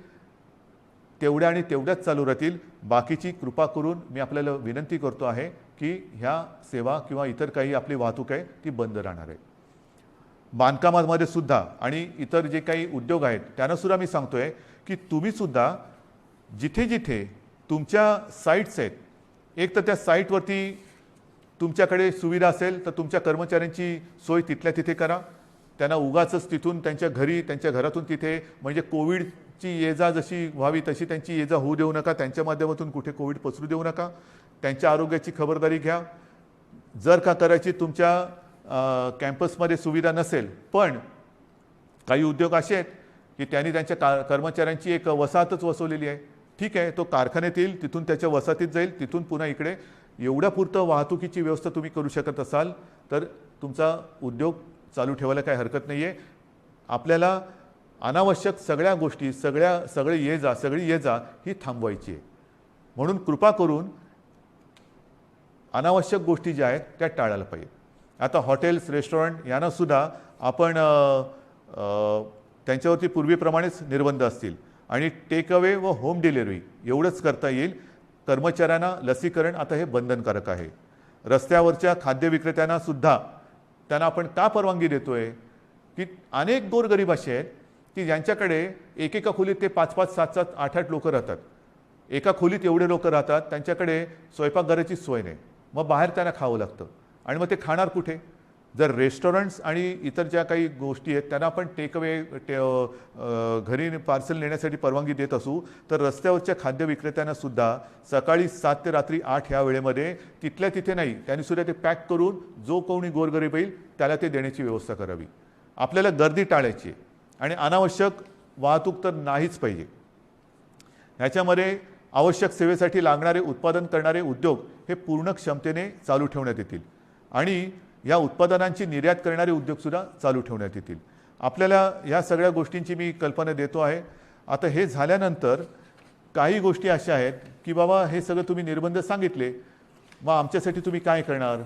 तेवढ्या आणि तेवढ्याच चालू राहतील. बाकीची कृपा करून मी आपल्याला विनंती करतो आहे की ह्या सेवा किंवा इतर काही आपली वाहतूक आहे ती बंद राहणार आहे. बांधकामामध्ये सुद्धा आणि इतर जे काही उद्योग आहेत त्यांनासुद्धा मी सांगतोय की तुम्हीसुद्धा जिथे जिथे तुमच्या साईट्स आहेत, एक तर त्या साईटवरती तुमच्याकडे सुविधा असेल तर तुमच्या कर्मचाऱ्यांची सोय तिथल्या तिथे करा. त्यांना उगाचच तिथून त्यांच्या घरी, त्यांच्या घरातून तिथे, म्हणजे कोविडची ये जा जशी व्हावी तशी त्यांची ये जा होऊ देऊ नका. त्यांच्या माध्यमातून कुठे कोविड पसरू देऊ नका. त्यांच्या आरोग्याची खबरदारी घ्या. जर का करायची तुमच्या कॅम्पसमध्ये सुविधा नसेल, पण काही उद्योग असे आहेत की त्यांनी त्यांच्या कर्मचाऱ्यांची एक वसाहतच वसवलेली आहे. ठीक आहे, तो कारखान्यात येईल, तिथून त्याच्या वसाहतीत जाईल, तिथून पुन्हा इकडे. एवढ्या पुरतं वाहतुकीची व्यवस्था तुम्ही करू शकत असाल तर तुमचा उद्योग चालू ठेवायला काही हरकत नाही आहे. आपल्याला अनावश्यक सगळ्या गोष्टी, सगळी ये जा ही थांबवायची आहे. म्हणून कृपा करून अनावश्यक गोष्टी ज्या आहेत त्या टाळायला पाहिजे. आता हॉटेल्स, रेस्टॉरंट यांनासुद्धा आपण त्यांच्यावरती पूर्वीप्रमाणेच निर्बंध असतील आणि टेक अवे व होम डिलिव्हरी एवढंच करता येईल. कर्मचाऱ्यांना लसीकरण आता हे बंधनकारक आहे. रस्त्यावरच्या खाद्य विक्रेत्यांना सुद्धा त्यांना आपण का परवानगी देतोय की अनेक गोरगरीब असे आहेत की ज्यांच्याकडे एकेका खोलीत ते 5-5, 7-7, 8-8 लोक राहतात. एका खोलीत एवढे लोक राहतात, त्यांच्याकडे स्वयंपाकघराची सोय नाही. मग बाहेर त्यांना खावं लागतं आणि मग ते खाणार कुठे? जर रेस्टॉरंट्स आणि इतर ज्या काही गोष्टी आहेत त्यांना आपण टेक अवे घरी पार्सल नेण्यासाठी परवानगी देत असू, तर रस्त्यावरच्या खाद्य विक्रेत्यांना सुद्धा सकाळी 7 ते रात्री 8 ह्या वेळेमध्ये तिथल्या तिथे नाही, त्यांनी सुद्धा ते पॅक करून जो कोणी गोरगरीब येईल त्याला ते देण्याची व्यवस्था करावी. आपल्याला गर्दी टाळायची आणि अनावश्यक वाहतूक तर नाहीच पाहिजे. ह्याच्यामध्ये आवश्यक सेवेसाठी लागणारे उत्पादन करणारे उद्योग हे पूर्ण क्षमतेने चालू ठेवण्यात येतील आणि या उत्पादनांची निर्यात करणारे उद्योगसुद्धा चालू ठेवण्यात येतील. आपल्याला ह्या सगळ्या गोष्टींची मी कल्पना देतो आहे. आता हे झाल्यानंतर काही गोष्टी अशा आहेत की बाबा हे सगळं तुम्ही निर्बंध सांगितले, मग आमच्यासाठी तुम्ही काय करणार?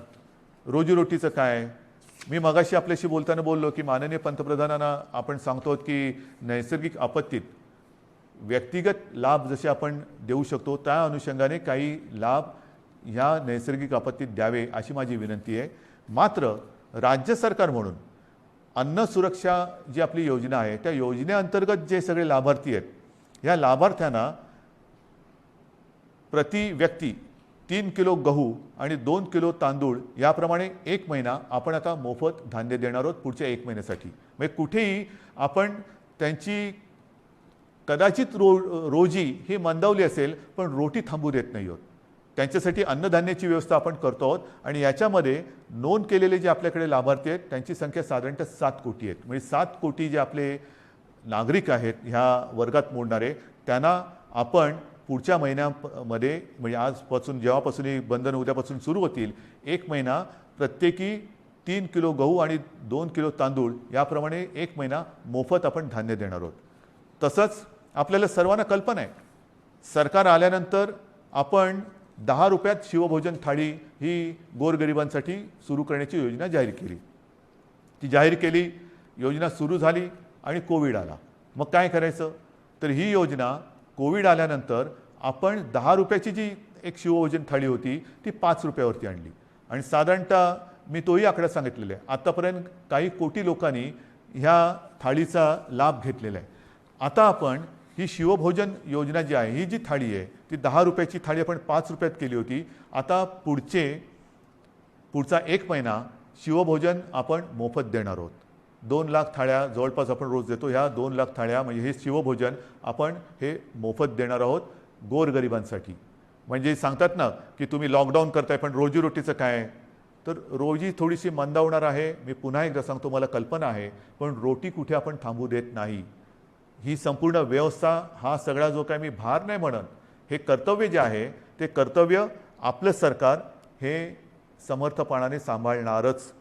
रोजीरोटीचं काय? मी मगाशी आपल्याशी बोलताना बोललो की माननीय पंतप्रधानांना आपण सांगतो की नैसर्गिक आपत्तीत व्यक्तिगत लाभ जसे आपण देऊ शकतो त्या अनुषंगाने काही लाभ ह्या नैसर्गिक आपत्तीत द्यावे अशी माझी विनंती आहे. मात्र राज्य सरकार म्हणून अन्न सुरक्षा जी आपली योजना आहे त्या योजनेअंतर्गत जे सगळे लाभार्थी आहेत, ह्या लाभार्थ्यांना प्रति व्यक्ती 3 किलो गहू आणि 2 किलो तांदूळ याप्रमाणे 1 महिना आपण आता मोफत धान्य देणार आहोत पुढच्या 1 महिन्यासाठी. म्हणजे कुठेही आपण त्यांची कदाचित रोजी ही मंदावली असेल पण रोटी थांबू देत नाही आहोत. त्यांच्यासाठी अन्नधान्याची व्यवस्था आपण करतो आहोत आणि याच्यामध्ये नोंद केलेले जे आपल्याकडे लाभार्थी आहेत त्यांची संख्या साधारणतः 7 कोटी आहेत. म्हणजे 7 कोटी जे आपले नागरिक आहेत ह्या वर्गात मोडणारे, त्यांना आपण पुढच्या महिन्यामध्ये म्हणजे आजपासून जेव्हापासून ही बंधन उद्यापासून सुरू होतील 1 महिना प्रत्येकी 3 किलो गहू आणि 2 किलो तांदूळ याप्रमाणे 1 महिना मोफत आपण धान्य देणार आहोत. तसंच आपल्याला सर्वांना कल्पना आहे सरकार आल्यानंतर आपण 10 रुपयात शिवभोजन थाळी ही गोरगरिबांसाठी सुरू करण्याची योजना जाहीर केली. ती जाहीर केली, योजना सुरू झाली आणि कोविड आला. मग काय करायचं? तर ही योजना कोविड आल्यानंतर आपण 10 रुपयाची जी एक शिवभोजन थाळी होती ती 5 रुपयावरती आणली आणि साधारणतः मी तोही आकडा सांगितलेला आहे. आतापर्यंत काही कोटी लोकांनी ह्या थाळीचा लाभ घेतलेला आहे. आता आपण ही शिवभोजन योजना जी आहे, ही जी थाळी आहे ती 10 रुपयाची थाळी आपण 5 रुपयात केली होती. आता पुढचा 1 महिना शिवभोजन आपण मोफत देणार आहोत. 2 लाख थाळ्या जवळपास आपण रोज देतो. ह्या 2 लाख थाळ्या म्हणजे हे शिवभोजन आपण हे मोफत देणार आहोत गोरगरिबांसाठी. म्हणजे सांगतात ना की तुम्ही लॉकडाऊन करताय पण रोजीरोटीचं काय, तर रोजी थोडीशी मंदावणार आहे. मी पुन्हा एकदा सांगतो, मला कल्पना आहे, पण रोटी कुठे आपण थांबू देत नाही. ही संपूर्ण व्यवस्था, हा सगळा जो काय मी भार नाही म्हणत, हे कर्तव्य जे आहे ते कर्तव्य आपलं सरकार हे समर्थपणाने सांभाळणारच.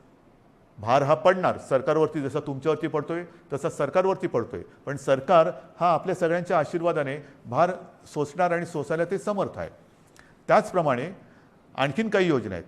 भार हा पडणार सरकारवरती, जसा तुमच्यावरती पडतोय तसा सरकारवरती पडतोय, पण सरकार हा आपल्या सगळ्यांच्या आशीर्वादाने भार सोसणार आणि सोसायला ते समर्थ आहे. त्याचप्रमाणे आणखीन काही योजना आहेत.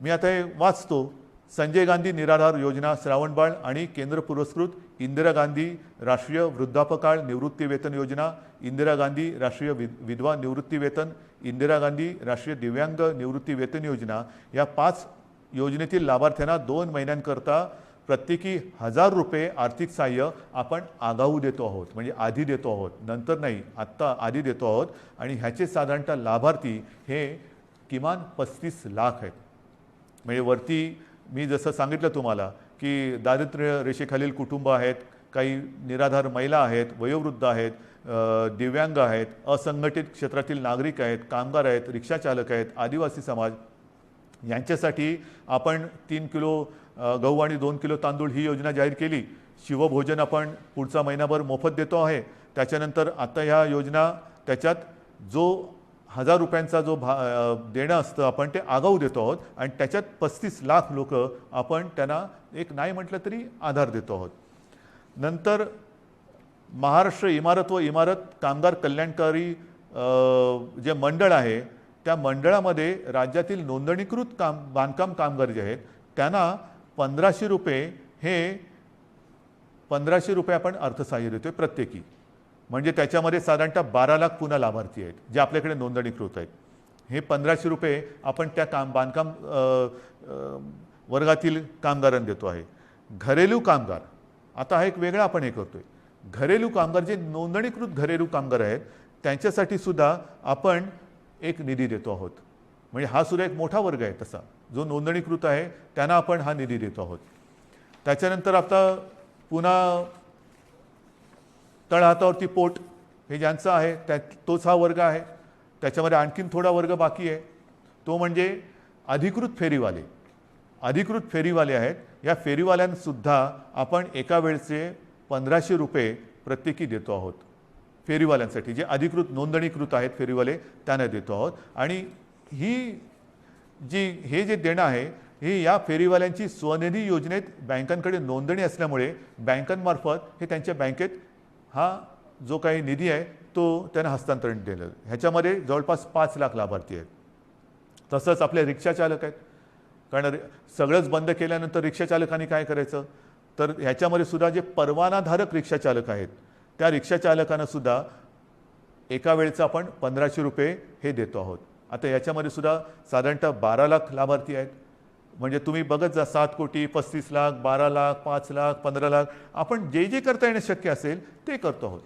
मी आता हे वाचतो. संजय गांधी निराधार योजना, श्रावणबाळ आणि केंद्र पुरस्कृत इंदिरा गांधी राष्ट्रीय वृद्धापकाळ निवृत्ती वेतन योजना, इंदिरा गांधी राष्ट्रीय विधवा निवृत्ती वेतन, इंदिरा गांधी राष्ट्रीय दिव्यांग निवृत्ती वेतन योजना, या 5 योजनेतील लाभार्थ्यांना 2 महिन्यांकरता प्रत्येकी 1000 रुपये आर्थिक सहाय्य आपण आगाऊ देतो आहोत. म्हणजे आधी देतो आहोत, नंतर नाही, आत्ता आधी देतो आहोत. आणि ह्याचे साधारणतः लाभार्थी हे किमान 35 लाख आहेत. म्हणजे वरती मी जसं सांगितलं तुम्हाला की दारिद्र्य रेषेखालील कुटुंब आहेत, काही निराधार महिला आहेत, वयोवृद्ध आहेत, दिव्यांग आहेत, असंघटित क्षेत्रातील नागरिक आहेत, कामगार आहेत, रिक्षाचालक आहेत, आदिवासी समाज, यांच्यासाठी आपण 3 किलो गहू आणि 2 किलो तांदूळ ही योजना जाहीर केली. शिवभोजन आपण पुढचा महिनाभर मोफत देतो आहे. त्याच्यानंतर आता ह्या योजना, त्याच्यात जो 1000 रुपयांचा जो देणं असतं आपण ते आगाऊ देतो आहोत आणि त्याच्यात 35 लाख लोक आपण त्यांना एक नाही म्हटलं तरी आधार देतो आहोत. नंतर महाराष्ट्र इमारत व इमारत कामगार कल्याणकारी जे मंडळ आहे, त्या मंडळामध्ये राज्यातील नोंदणीकृत बांधकाम कामगार जे आहेत त्यांना 1500 रुपये, हे 1500 रुपये आपण अर्थसहाय्य देतोय प्रत्येकी. म्हणजे त्याच्यामध्ये साधारणतः 12 लाख पुन्हा लाभार्थी आहेत जे आपल्याकडे नोंदणीकृत आहेत. हे 1500 रुपये आपण त्या बांधकाम वर्गातील कामगारांना देतो आहे. घरेलू कामगार, आता हा एक वेगळा आपण हे करतोय. घरेलू कामगार जे नोंदणीकृत घरेलू कामगार आहेत त्यांच्यासाठी सुद्धा आपण एक निधी देतो आहोत. म्हणजे हा सुद्धा एक मोठा वर्ग आहे तसा, जो नोंदणीकृत आहे त्यांना आपण हा निधी देतो आहोत. त्याच्यानंतर आता पुन्हा तळहातावरती पोट, हे ज्यांचं आहे तोच हा वर्ग आहे. त्याच्यामध्ये आणखीन थोडा वर्ग बाकी आहे, तो म्हणजे अधिकृत फेरीवाले. अधिकृत फेरीवाले आहेत, या फेरीवाल्यांसुद्धा आपण एका वेळचे 1500 रुपये प्रत्येकी देतो आहोत. फेरीवाल्यांसाठी जे अधिकृत नोंदणीकृत आहेत फेरीवाले त्यांना देतो आहोत. आणि हे जे देणं आहे हे या फेरीवाल्यांची स्वनिधी योजनेत बँकांकडे नोंदणी असल्यामुळे बँकांमार्फत हे त्यांच्या बँकेत हा जो काही निधी आहे तो त्यांना हस्तांतरण दिलं. ह्याच्यामध्ये जवळपास 5 लाख लाभार्थी आहेत. तसंच आपले रिक्षाचालक आहेत, कारण सगळंच बंद केल्यानंतर रिक्षाचालकांनी काय करायचं, तर ह्याच्यामध्ये सुद्धा जे परवानाधारक रिक्षाचालक आहेत त्या रिक्षाचालकांना सुद्धा एका वेळेचं आपण 1500 रुपये हे देतो आहोत. आता याच्यामध्ये सुद्धा साधारणतः 12 लाख लाभार्थी आहेत. म्हणजे तुम्ही बघत जा, 7 कोटी 35 लाख, 12 लाख, 5 लाख, 15 लाख, आपण जे जे करता येणं शक्य असेल ते करतो आहोत.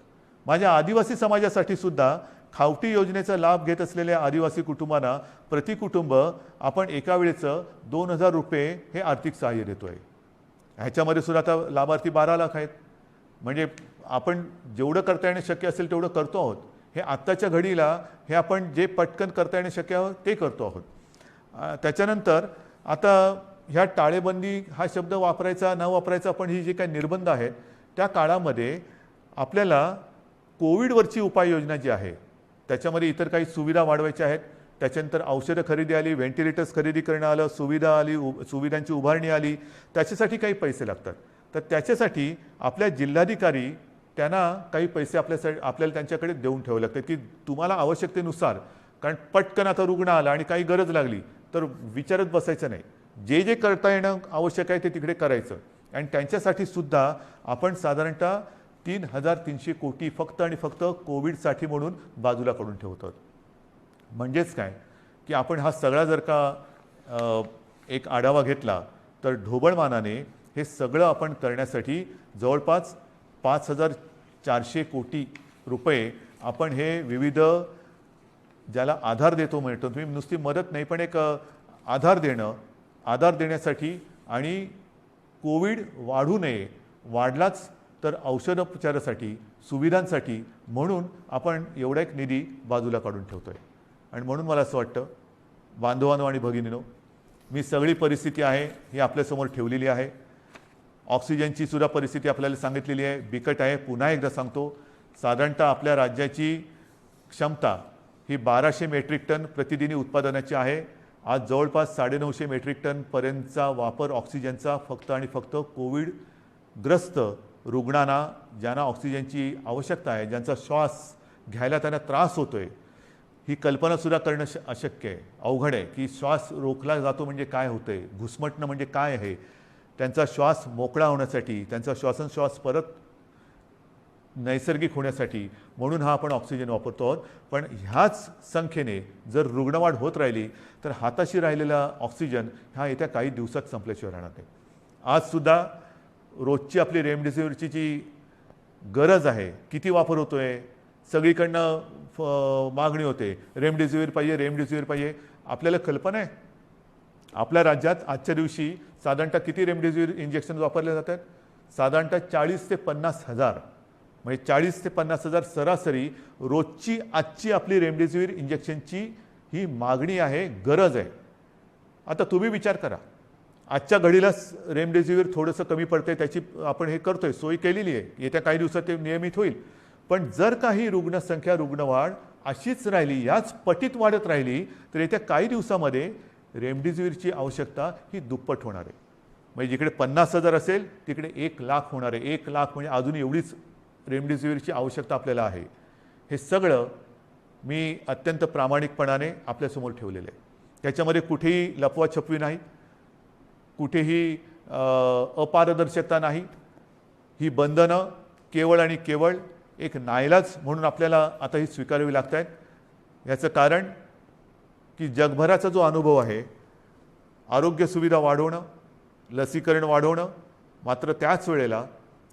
माझ्या आदिवासी समाजासाठी सुद्धा खावटी योजनेचा लाभ घेत असलेल्या आदिवासी कुटुंबांना प्रति कुटुंब आपण एका वेळेचं 2000 रुपये हे आर्थिक सहाय्य देतो आहे. ह्याच्यामध्ये सुद्धा आता लाभार्थी 12 लाख आहेत. म्हणजे आपण जेवढं करता येणं शक्य असेल तेवढं करतो आहोत. हे आत्ताच्या घडीला हे आपण जे पटकन करता येणं शक्य आहे ते करतो आहोत. त्याच्यानंतर आता ह्या टाळेबंदी हा शब्द वापरायचा न वापरायचा, पण ही जी काही निर्बंध आहेत त्या काळामध्ये आपल्याला कोविडवरची उपाययोजना जी आहे त्याच्यामध्ये इतर काही सुविधा वाढवायच्या आहेत. त्याच्यानंतर औषधं खरेदी आली, व्हेंटिलेटर्स खरेदी करणं आलं, सुविधा आली, सुविधांची उभारणी आली, त्याच्यासाठी काही पैसे लागतात. तर त्याच्यासाठी आपल्या जिल्हाधिकारी त्यांना काही पैसे आपल्याला त्यांच्याकडे देऊन ठेवावे लागतात की तुम्हाला आवश्यकतेनुसार, कारण पटकन आता रुग्ण आला आणि काही गरज लागली तर विचारत बसायचं नाही, जे जे करता येणं आवश्यक आहे ते तिकडे करायचं. आणि त्यांच्यासाठी सुद्धा आपण साधारणतः 3300 कोटी फक्त आणि फक्त कोविडसाठी म्हणून बाजूला करून ठेवतो. म्हणजेच काय की आपण हा सगळा जर का एक आढावा घेतला तर ढोबळमानाने हे सगळं आपण करण्यासाठी जवळपास 5400 कोटी रुपये आपण हे विविध ज्याला आधार देतो म्हणतो, तुम्ही नुसती मदत नाही पण एक आधार देण्यासाठी आणि कोविड वाढू नये, वाढलाच तर औषधोपचारासाठी, सुविधांसाठी म्हणून आपण एवढा एक निधी बाजूला काढून ठेवतो आहे. आणि म्हणून मला असं वाटतं बांधवांनो आणि भगिनींनो, मी सगळी परिस्थिती आहे ही आपल्यासमोर ठेवलेली आहे. ऑक्सिजनची सुद्धा परिस्थिती आपल्याला सांगितलेली आहे, बिकट आहे. पुन्हा एकदा सांगतो, साधारणतः आपल्या राज्याची क्षमता ही 1200 मेट्रिक टन प्रतिदिनी उत्पादनाची आहे. आज जवळपास 950 मेट्रिक टनपर्यंतचा वापर ऑक्सिजनचा फक्त आणि फक्त कोविडग्रस्त रुग्णांना, ज्यांना ऑक्सिजनची आवश्यकता आहे, ज्यांचा श्वास घ्यायला त्यांना त्रास होतो आहे, ही कल्पनासुद्धा करणं अशक्य आहे, अवघड आहे की श्वास रोखला जातो म्हणजे काय होतं आहे, घुसमटणं म्हणजे काय आहे. त्यांचा श्वास मोकळा होण्यासाठी, त्यांचा श्वासोच्छ्वास परत नैसर्गिक होण्यासाठी म्हणून हा आपण ऑक्सिजन वापरतो आहोत. पण ह्याच संख्येने जर रुग्णवाढ होत राहिली तर हाताशी राहिलेला ऑक्सिजन हा येत्या काही दिवसात संपल्याशिवाय राहणार नाही. आजसुद्धा रोजची आपली रेमडेसिवीरची जी गरज आहे, किती वापर होतो आहे, सगळीकडनं मागणी होते, रेमडेसिवीर पाहिजे. आपल्याला कल्पना आहे आपल्या राज्यात आजच्या दिवशी साधारणतः किती रेमडेसिवीर इंजेक्शन वापरले जातात? साधारणतः 40 ते 50 हजार, म्हणजे 40 ते 50 हजार सरासरी रोजची आजची आपली रेमडेसिवीर इंजेक्शनची ही मागणी आहे, गरज आहे. आता तुम्ही विचार करा, आजच्या घडीला रेमडेसिवीर थोडंसं कमी पडते, त्याची आपण हे करतोय, सोय केलेली आहे, येत्या काही दिवसात ते नियमित होईल. पण जर काही रुग्णसंख्या, रुग्णवाढ अशीच राहिली, याच पटीत वाढत राहिली तर येत्या काही दिवसामध्ये रेमडेसिवीरची आवश्यकता ही दुप्पट होणार आहे. म्हणजे जिकडे 50,000 असेल तिकडे 1,00,000 होणार आहे. 1,00,000 म्हणजे अजून एवढीच रेमडेसिवीरची आवश्यकता आपल्याला आहे. हे सगळं मी अत्यंत प्रामाणिकपणाने आपल्यासमोर ठेवलेलं आहे. त्याच्यामध्ये कुठेही लपवाछपवी नाही, कुठेही अपारदर्शकता नाही. ही बंधनं केवळ आणि केवळ एक नाईलाज म्हणून आपल्याला आता ही स्वीकारावी लागत आहेत. याचं कारण की जगभराचा जो अनुभव आहे, आरोग्य सुविधा वाढवणं, लसीकरण वाढवणं, मात्र त्याच वेळेला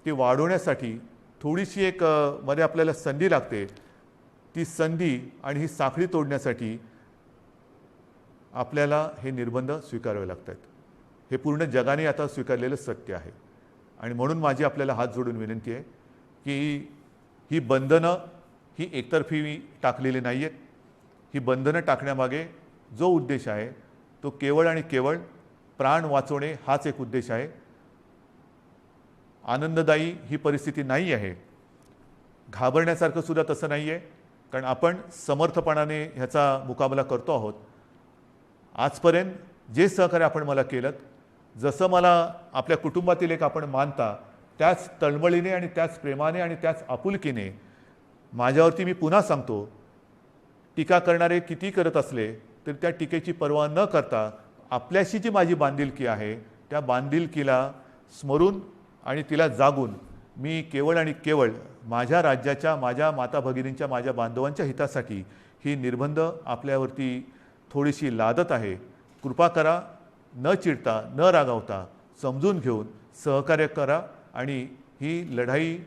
ती वाढवण्यासाठी थोडीशी एक मध्ये आपल्याला संधी लागते. ती संधी आणि ही साखळी तोडण्यासाठी आपल्याला हे निर्बंध स्वीकारावे लागतात. हे पूर्ण जगाने आता स्वीकारलेलं सत्य आहे. आणि म्हणून माझी आपल्याला हात जोडून विनंती आहे की ही बंधनं ही एकतर्फी टाकलेली नाही आहेत. ही बंधनं टाकण्यामागे जो उद्देश आहे तो केवळ आणि केवळ प्राण वाचवणे हाच एक उद्देश आहे. आनंददायी ही परिस्थिती नाही आहे, घाबरण्यासारखं सुद्धा तसं नाही आहे, कारण आपण समर्थपणाने ह्याचा मुकाबला करतो आहोत. आजपर्यंत जे सहकार्य आपण मला केलं, जसं मला आपल्या कुटुंबातील एक आपण मानता, त्याच तळमळीने आणि त्याच प्रेमाने आणि त्याच आपुलकीने माझ्यावरती मी पुन्हा सांगतो, टीका करणारे किती करत असले तरी त्या टीकेची पर्वा न करता आपल्याशी जी माझी बांधिलकी आहे त्या बांधिलकीला स्मरून आणि तिला जागून मी केवळ आणि केवळ माझ्या राज्याच्या, माझ्या माता भगिनींच्या, माझ्या बांधवांच्या हितासाठी ही निर्बंध आपल्यावरती थोडीशी लादत आहे. कृपा करा, न चिडता, न रागावता समजून घेऊन सहकार्य करा आणि ही लढाई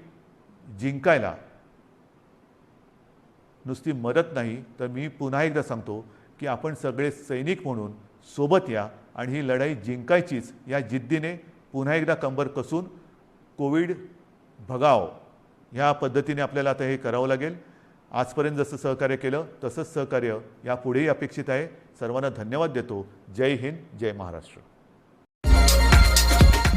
जिंकायला नुसती मदत नाही तर मी पुन्हा एकदा सांगतो की आपण सगळे सैनिक म्हणून सोबत या आणि ही लढाई जिंकायचीच या जिद्दीने पुन्हा एकदा कंबर कसून कोविड भगाव ह्या पद्धतीने आपल्याला आता हे करावं लागेल. आजपर्यंत जसं सहकार्य केलं तसंच सहकार्य यापुढेही अपेक्षित आहे. सर्वांना धन्यवाद देतो. जय हिंद, जय महाराष्ट्र.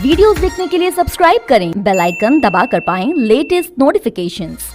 वीडियोस देखने के लिए सब्सक्राइब करें, बेल आइकन दबाकर पाएं लेटेस्ट नोटिफिकेशंस.